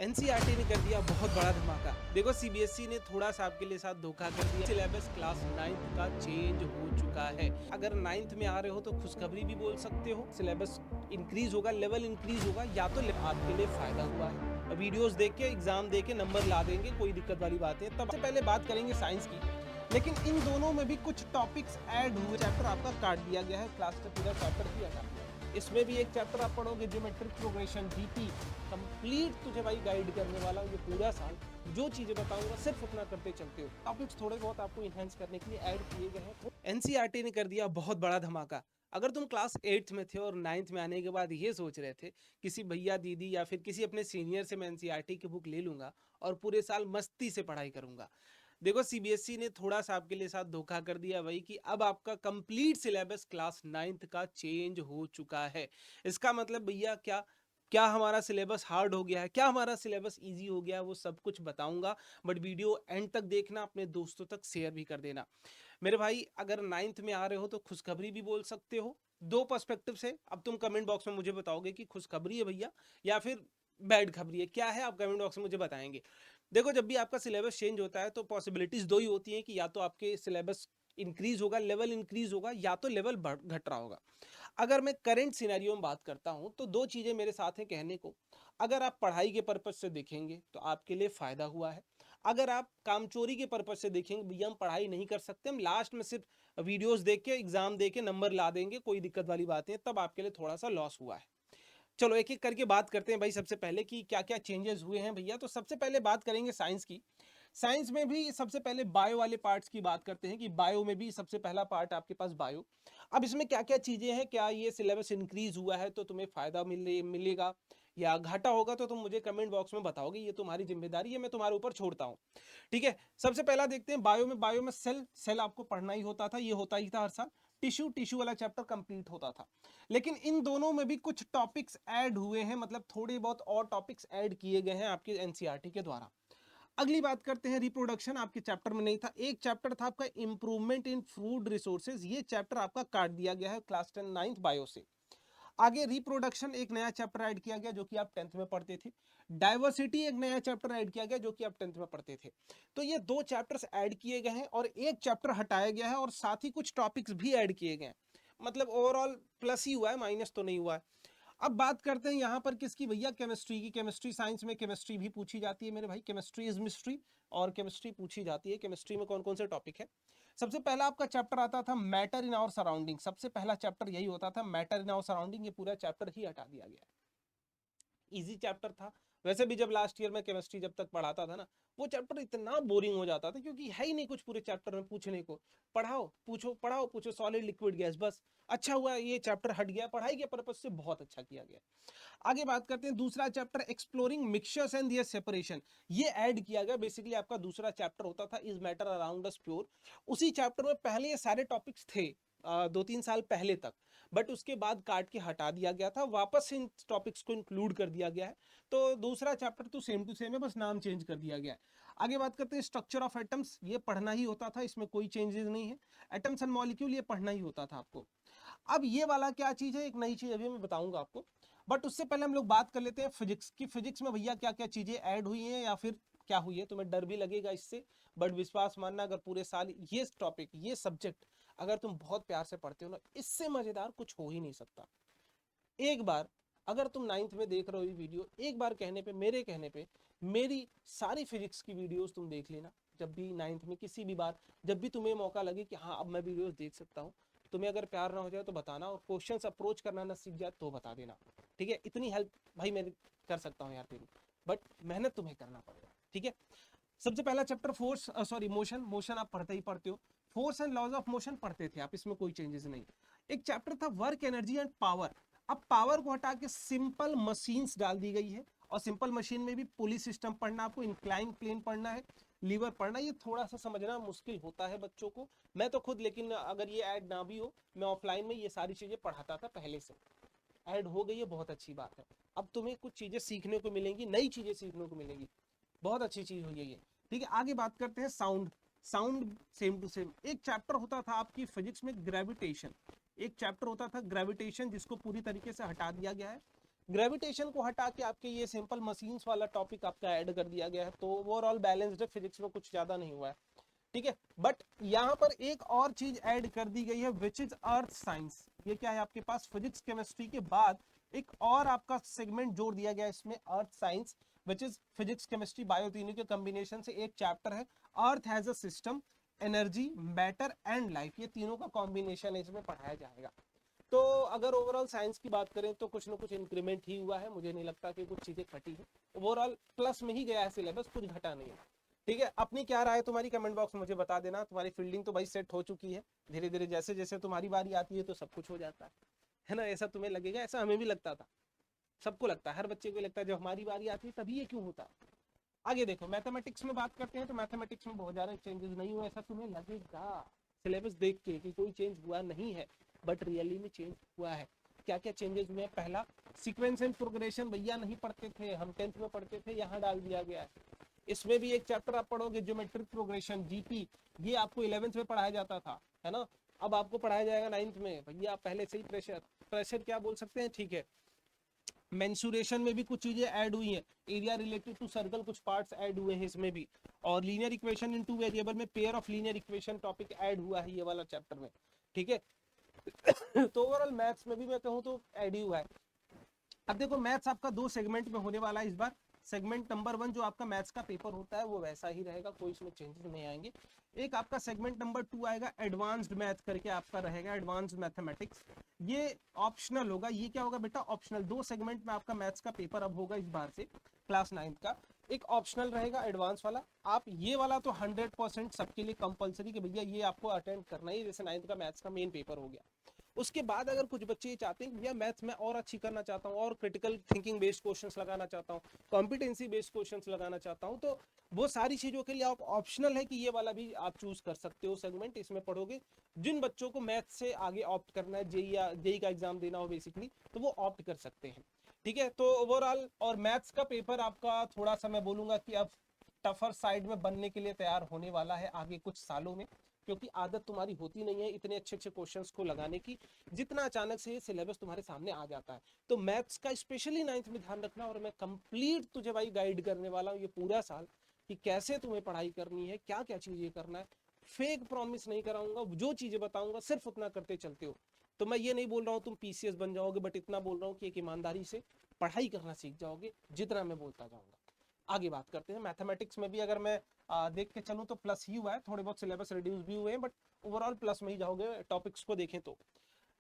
NCERT ने कर दिया बहुत बड़ा धमाका। देखो सीबीएसई ने थोड़ा सा आपके लिए साथ धोखा कर दिया। सिलेबस क्लास 9th का चेंज हो चुका है। अगर 9th में आ रहे हो तो खुशखबरी भी बोल सकते हो। सिलेबस इंक्रीज होगा, लेवल इंक्रीज होगा, या तो आपके लिए फायदा हुआ है। वीडियोस देख के एग्जाम दे के नंबर ला देंगे, कोई दिक्कत वाली बात है। तब से पहले बात करेंगे साइंस की, लेकिन इन दोनों में भी कुछ टॉपिक्स ऐड हुए। चैप्टर आपका काट दिया गया है, क्लास का पूरा चैप्टर ही हटा दिया। इसमें भी एक चैप्टर आप पढ़ोगे, ज्योमेट्रिक प्रोग्रेशन जीपी, कंप्लीट तुझे भाई गाइड करने वाला हूँ ये पूरा साल। जो चीजें बताऊंगा सिर्फ अपना करते चलते हो। टॉपिक्स थोड़े बहुत आपको इनहेंस करने के लिए ऐड किए गए हैं। एनसीईआरटी ने कर दिया बहुत बड़ा धमाका। अगर तुम क्लास 8th में थे और 9th में आने के बाद ये सोच रहे थे किसी भैया दीदी या फिर किसी अपने सीनियर से मैं एनसीईआरटी की बुक ले लूंगा और पूरे साल मस्ती से पढ़ाई करूंगा, देखो सीबीएसई ने थोड़ा सा आपके लिए साथ धोखा कर दिया भाई कि अब आपका कंप्लीट सिलेबस क्लास 9th का चेंज हो चुका है। इसका मतलब भैया क्या क्या हमारा सिलेबस हार्ड हो गया है, क्या हमारा सिलेबस इजी हो गया है, वो सब कुछ बताऊंगा। बट वीडियो एंड तक देखना, अपने दोस्तों तक शेयर भी कर देना। मेरे भाई अगर 9th में आ रहे हो तो खुशखबरी भी बोल सकते हो, दो पर्सपेक्टिव से। अब तुम कमेंट बॉक्स में मुझे बताओगे कि खुशखबरी है भैया या फिर बैड खबरी है, क्या है, आप कमेंट बॉक्स में मुझे बताएंगे। देखो जब भी आपका सिलेबस चेंज होता है तो पॉसिबिलिटीज दो ही होती हैं कि या तो आपके सिलेबस इंक्रीज होगा, लेवल इंक्रीज होगा, या तो लेवल घट रहा होगा। अगर मैं करंट सिनेरियो में बात करता हूं तो दो चीजें मेरे साथ हैं कहने को। अगर आप पढ़ाई के पर्पज से देखेंगे तो आपके लिए फायदा हुआ है। अगर आप कामचोरी के पर्पज से देखेंगे, भैया हम पढ़ाई नहीं कर सकते, हम लास्ट में सिर्फ वीडियोस देख के एग्जाम दे के नंबर ला देंगे, कोई दिक्कत वाली बात नहीं, तब आपके लिए थोड़ा सा लॉस हुआ है। चलो एक एक करके बात करते हैं भाई। सबसे पहले कि क्या क्या चेंजेस हुए हैं भैया, तो सबसे पहले बात करेंगे साइंस की। साइंस में भी सबसे पहले बायो वाले पार्ट्स की बात करते हैं कि बायो में भी सबसे पहला पार्ट आपके पास बायो। अब इसमें क्या क्या चीजें हैं, क्या ये सिलेबस इंक्रीज हुआ है तो तुम्हें फायदा मिलेगा या घाटा होगा, तो तुम मुझे कमेंट बॉक्स में बताओगे, ये तुम्हारी जिम्मेदारी है, मैं तुम्हारे ऊपर छोड़ता हूँ। ठीक है, सबसे पहला देखते हैं बायो में सेल सेल आपको पढ़ना ही होता था, ये होता ही था हर साल। टिश्यू टिश्यू वाला चैप्टर कंप्लीट होता था। लेकिन इन दोनों में भी कुछ टॉपिक्स ऐड हुए हैं, मतलब थोड़े बहुत और टॉपिक्स ऐड किए गए हैं आपके एनसीईआरटी के द्वारा। अगली बात करते हैं रिप्रोडक्शन, आपके चैप्टर में नहीं था। एक चैप्टर था आपका इंप्रूवमेंट इन फूड रिसोर्सेज, ये चैप्टर आपका काट दिया गया है क्लास 10 9th बायो से। आगे रिप्रोडक्शन एक नया चैप्टर ऐड किया गया जो कि आप 10th में पढ़ते थे। डाइवर्सिटी एक नया चैप्टर ऐड किया गया जो कि आप 10th में पढ़ते थे। तो ये दो चैप्टर्स ऐड किए गए हैं और एक चैप्टर हटाया गया है, और साथ ही कुछ टॉपिक्स भी ऐड किए गए हैं। मतलब ओवरऑल प्लस ही हुआ है, माइनस तो नहीं हुआ है। अब बात करते हैं यहाँ पर किसकी भैया, केमिस्ट्री की। केमिस्ट्री साइंस में केमिस्ट्री भी पूछी जाती है मेरे भाई, केमिस्ट्री इज मिस्ट्री, और केमिस्ट्री पूछी जाती है। केमिस्ट्री में कौन कौन से टॉपिक है। सबसे पहला आपका चैप्टर आता था मैटर इन आवर सराउंडिंग, सबसे पहला चैप्टर यही होता था, मैटर इन आवर सराउंडिंग। ये पूरा चैप्टर ही हटा दिया गया है। इजी चैप्टर था। वैसे भी जब लास्ट ईयर में केमिस्ट्री जब तक पढ़ाता था ना, वो चैप्टर इतना बोरिंग हो जाता था क्योंकि है ही नहीं कुछ पूरे चैप्टर में पूछने को। पढ़ाओ पूछो, पढ़ाओ पूछो, सॉलिड लिक्विड गैस, बस। अच्छा हुआ ये चैप्टर हट गया, पढ़ाई के पर्पज से बहुत अच्छा किया गया। आगे बात करते हैं दूसरा chapter, exploring mixtures and their separation. ये ऐड किया गया, बेसिकली आपका दूसरा चैप्टर होता था is matter around us pure. उसी चैप्टर में पहले ये सारे टॉपिक्स थे 2-3 साल पहले तक, बट उसके बाद काट के हटा दिया गया था, वापस इन टॉपिक्स को इंक्लूड कर दिया गया है। तो दूसरा चैप्टर तो सेम टू सेम है, बस नाम चेंज कर दिया गया है। आगे बात करते हैं स्ट्रक्चर ऑफ एटम्स, ये पढ़ना ही होता था, इसमें कोई चेंजेस नहीं है। एटम्स एंड मॉलिक्यूल ये पढ़ना ही होता था आपको। अब ये वाला क्या चीज है, एक नई चीज अभी मैं बताऊंगा आपको। बट उससे पहले हम लोग बात कर लेते हैं फिजिक्स की। फिजिक्स में भैया क्या क्या चीजें ऐड हुई हैं या फिर क्या हुई है। तुम्हें डर भी लगेगा इससे, बट विश्वास मानना, अगर पूरे साल ये टॉपिक ये सब्जेक्ट अगर तुम बहुत प्यार से पढ़ते हो ना, इससे मजेदार कुछ हो ही नहीं सकता। एक बार अगर तुम 9th में देख रहे हो ये वीडियो, एक बार कहने पे, मेरे कहने पे, मेरी सारी फिजिक्स की वीडियोस तुम देख लेना। जब भी 9th में किसी भी बार, जब भी तुम्हें मौका लगे कि हाँ अब मैं वीडियोस देख सकता हूँ, तुम्हें अगर प्यार ना हो जाए तो बताना, और क्वेश्चंस अप्रोच करना ना सीख जाए तो बता देना। ठीक है, इतनी हेल्प भाई मैं कर सकता हूँ यार तेरी, बट मेहनत तुम्हें करना पड़ेगा। ठीक है, सबसे पहला chapter force, sorry motion. Motion आप पढ़ते ही पढ़ते हो, force and laws of motion पढ़ते थे आप, इसमें कोई चेंजेस नहीं। एक चैप्टर था वर्क एनर्जी एंड पावर। अब पावर को हटा के सिंपल मशीन्स डाल दी गई है, और सिंपल मशीन में भी पुली सिस्टम पढ़ना, आपको इंक्लाइन प्लेन पढ़ना है, लीवर पढ़ना। ये थोड़ा सा समझना मुश्किल होता है बच्चों को, मैं तो खुद, लेकिन अगर ये ऐड ना भी हो, मैं ऑफलाइन में ये सारी चीजें पढ़ाता था पहले से। ऐड हो गई है, बहुत अच्छी बात है। अब तुम्हें कुछ चीजें सीखने को मिलेंगी, नई चीजें सीखने को मिलेंगी, बहुत अच्छी चीज हुई है ये। ठीक है, आगे बात करते हैं sound. Sound same to same. एक चैप्टर होता था आपकी फिजिक्स में ग्रेविटेशन, एक चैप्टर होता था ग्रेविटेशन, जिसको पूरी तरीके से हटा दिया गया है। ग्रेविटेशन को हटा के आपके ये सिंपल मशीन्स वाला टॉपिक आपका ऐड कर दिया गया है, तो ओवरऑल बैलेंस्ड है, फिजिक्स में कुछ ज्यादा नहीं हुआ है, ठीक है। बट यहाँ पर एक और चीज ऐड कर दी गई है विच इज अर्थ साइंस। ये क्या है आपके पास, फिजिक्स केमिस्ट्री के बाद एक और आपका सेगमेंट जोड़ दिया गया इसमें, earth science, which is physics chemistry bio, तीनों के कॉम्बिनेशन से एक चैप्टर है, earth has a system, energy, matter and life, ये तीनों का कॉम्बिनेशन इसमें पढ़ाया जाएगा। तो अगर ओवरऑल साइंस की बात करें तो कुछ ना कुछ इंक्रीमेंट ही हुआ है, मुझे नहीं लगता कि कुछ चीजें घटी है, ओवरऑल प्लस में ही गया है सिलेबस, कुछ घटा नहीं है, ठीक है। अपनी क्या राय है तुम्हारी, कमेंट बॉक्स में मुझे बता देना। तुम्हारी फील्डिंग तो भाई सेट हो चुकी है, धीरे धीरे जैसे जैसे तुम्हारी बारी आती है तो सब कुछ हो जाता है ना, ऐसा तुम्हें लगेगा, ऐसा हमें भी लगता था, सबको लगता है, हर बच्चे को लगता है जब हमारी बारी आती है तभी ये क्यों होता है। आगे देखो मैथमेटिक्स में बात करते हैं, तो मैथमेटिक्स में बहुत ज्यादा चेंजेस नहीं हुए, ऐसा तुम्हें लगेगा सिलेबस देख के कि कोई चेंज हुआ नहीं है, बट रियली में चेंज हुआ है। क्या क्या चेंजेस हुए हैं, पहला सीक्वेंस एंड प्रोग्रेशन भैया नहीं पढ़ते थे हम, 10th में पढ़ते थे, यहाँ डाल दिया गया है। इसमें भी एक चैप्टर आप पढ़ोगे ज्योमेट्रिक प्रोग्रेशन, जीपी, ये आपको 11th में पढ़ाया जाता था, है ना, अब आपको पढ़ाया जाएगा 9th में। भैया आप पहले से ही प्रेशर प्रेशर क्या बोल सकते हैं, ठीक है। मेंसुरेशन में भी कुछ चीजें ऐड हुई हैं, एरिया रिलेटेड टू सर्कल कुछ पार्ट्स ऐड हुए हैं इसमें भी, और linear equation in two variable में pair of linear equation topic add हुआ है ये वाला चैप्टर में, ठीक है। तो ओवरऑल मैथ्स में भी मैं कहूँ तो ऐड ही हुआ है। अब देखो मैथ्स आपका दो सेगमेंट में होने वाला है इस बार। सेगमेंट नंबर 1 जो आपका मैथ्स का पेपर होता है वो वैसा ही रहेगा, कोई इसमें चेंजेस नहीं आएंगे। एक आपका सेगमेंट नंबर 2 आएगा, एडवांस्ड मैथ करके आपका रहेगा, एडवांस्ड मैथमेटिक्स, ये ऑप्शनल होगा। ये क्या होगा बेटा, ऑप्शनल। दो सेगमेंट में आपका मैथ्स का पेपर अब होगा इस बार से, क्लास 9 का। एक ऑप्शनल रहेगा एडवांस वाला, आप ये वाला तो 100% सबके लिए कंपलसरी कि भैया ये आपको अटेंड करना ही, जैसे 9th का मैथ्स का मेन पेपर हो गया। उसके बाद अगर कुछ बच्चे ये चाहते हैं भैया मैथ्स में और अच्छी करना चाहता हूँ, और क्रिटिकल थिंकिंग बेस्ड क्वेश्चंस लगाना चाहता हूँ, कॉम्पिटेंसी बेस्ड क्वेश्चंस लगाना चाहता हूँ, तो वो सारी चीज़ों के लिए आप ऑप्शनल है कि ये वाला भी आप चूज कर सकते हो सेगमेंट, इसमें पढ़ोगे। जिन बच्चों को मैथ्स से आगे ऑप्ट करना है, जेई या जेई का एग्जाम देना हो बेसिकली, तो वो ऑप्ट कर सकते हैं, ठीक है। तो ओवरऑल और मैथ्स का पेपर आपका थोड़ा सा मैं बोलूंगा कि अब टफर साइड में बनने के लिए तैयार होने वाला है आगे कुछ सालों में, क्योंकि आदत तुम्हारी होती नहीं है इतने अच्छे अच्छे क्वेश्चंस को लगाने की, जितना अचानक से ये सिलेबस तुम्हारे सामने आ जाता है। तो मैथ्स का स्पेशली 9th में ध्यान रखना, और मैं कंप्लीट तुझे भाई गाइड करने वाला हूँ ये पूरा साल कि कैसे तुम्हें पढ़ाई करनी है, क्या क्या चीजें करना है। फेक प्रॉमिस नहीं कराऊंगा, जो चीजें बताऊंगा सिर्फ उतना करते चलते हो। तो मैं ये नहीं बोल रहा हूँ तुम पीसीएस बन जाओगे, बट इतना बोल रहा हूँ कि एक ईमानदारी से पढ़ाई करना सीख जाओगे, जितना मैं बोलता जाऊंगा। आगे बात करते हैं मैथमेटिक्स में भी, अगर मैं देख के चलूँ तो प्लस ही हुआ है, थोड़े बहुत सिलेबस रिड्यूस भी हुए हैं, बट ओवरऑल प्लस में ही जाओगे टॉपिक्स को देखें तो।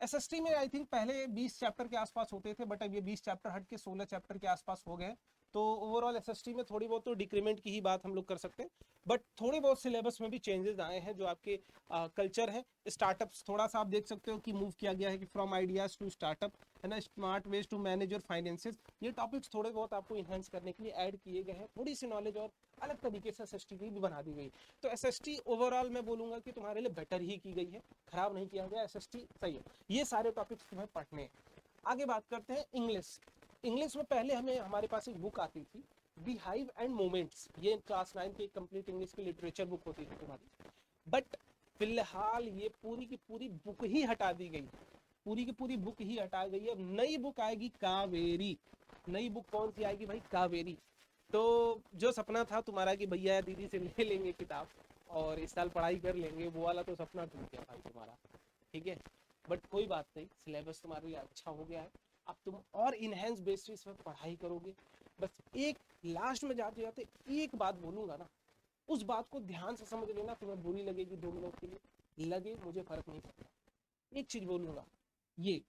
एसएसटी में आई थिंक पहले 20 चैप्टर के आसपास होते थे, बट अब ये 20 चैप्टर हट के 16 चैप्टर के आसपास हो गए। तो ओवरऑल एसएसटी में थोड़ी बहुत तो डिक्रीमेंट की ही बात हम लोग कर सकते हैं, बट थोड़े बहुत सिलेबस में भी चेंजेस आए हैं, जो आपके कल्चर है। स्टार्टअप्स थोड़ा सा आप देख सकते हो कि मूव किया गया है कि फ्रॉम आइडियाज टू स्टार्टअप, है ना, smart ways to manage your finances, ये टॉपिक्स थोड़े बहुत आपको इन्हांस करने के लिए ऐड किए गए हैं, थोड़ी सी नॉलेज और अलग तरीके से एसएसटी की भी बना दी गई। तो एसएसटी ओवरऑल मैं बोलूंगा कि तुम्हारे लिए बेटर ही की गई है, खराब नहीं किया गया, एसएसटी सही है। ये सारे टॉपिक्स तुम्हें पढ़ने हैं। आगे बात करते हैं इंग्लिश। इंग्लिश में पहले हमें हमारे पास एक बुक आती थी, बिहाइव एंड मोमेंट्स, ये क्लास 9 की कंप्लीट इंग्लिश की लिटरेचर बुक होती थी तुम्हारी, बट फिलहाल ये पूरी की पूरी बुक ही हटा दी गई, पूरी की पूरी बुक ही हटा गई है। अब नई बुक आएगी कावेरी। नई बुक कौन सी आएगी भाई, कावेरी। तो जो सपना था तुम्हारा कि भैया दीदी से ले लेंगे किताब और इस साल पढ़ाई कर लेंगे, वो वाला तो सपना टूट गया भाई तुम्हारा, ठीक है। बट कोई बात नहीं, सिलेबस तुम्हारे लिए अच्छा हो गया है, अब तुम और इनहेंस बेसिस पर पढ़ाई करोगे। बस एक लास्ट में जाते जाते एक बात बोलूंगा ना, उस बात को ध्यान से समझ लेना, तुम्हें बुरी लगेगी 2 मिनट के लिए, लगे मुझे फर्क नहीं पड़ता। एक चीज बोलूंगा, ये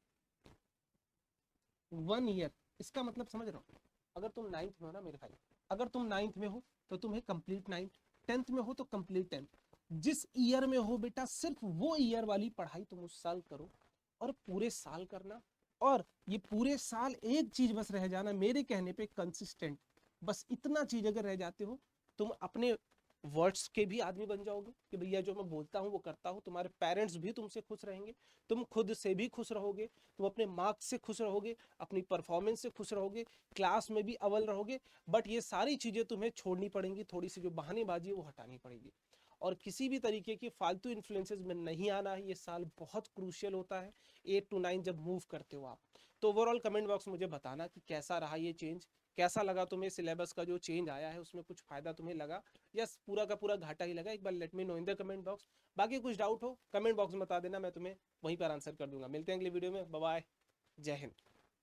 1 ईयर, इसका मतलब समझ रहा हो, अगर तुम 9th में हो ना मेरे भाई, अगर तुम 9th में हो तो तुम्हें कंप्लीट 9th, 10th में हो तो कंप्लीट 10th, जिस ईयर में हो बेटा सिर्फ वो ईयर वाली पढ़ाई तुम उस साल करो, और पूरे साल करना। और ये पूरे साल एक चीज बस रह जाना मेरे कहने पे, कंसिस्टेंट, बस इतना चीज अगर रह जाते हो, तुम अपने वर्ड्स के भी आदमी बन जाओगे कि भैया जो मैं बोलता हूँ वो करता हूँ, तुम्हारे पेरेंट्स भी तुमसे खुश रहेंगे, तुम खुद से भी खुश रहोगे, तुम अपने मार्क्स से खुश रहोगे, अपनी परफॉर्मेंस से खुश रहोगे, क्लास में भी अव्वल रहोगे। बट ये सारी चीजें तुम्हें छोड़नी पड़ेंगी, थोड़ी सी जो बहानेबाजी है वो हटानी पड़ेगी। और किसी भी तरीके की फालतू इन्फ्लुएंसेस में नहीं आना है। ये साल बहुत क्रूशियल होता है 8 to 9 जब मूव करते हो आप। तो ओवरऑल कमेंट बॉक्स मुझे बताना कि कैसा रहा ये चेंज, कैसा लगा तुम्हें सिलेबस का जो चेंज आया है, उसमें कुछ फायदा तुम्हें लगा या पूरा का पूरा घाटा ही लगा। एक बार let me know in the comment box. बाकी कुछ डाउट हो कमेंट बॉक्स में बता देना, मैं तुम्हें वहीं पर आंसर कर दूंगा। मिलते हैं अगली वीडियो में, बाय बाय, जय हिंद।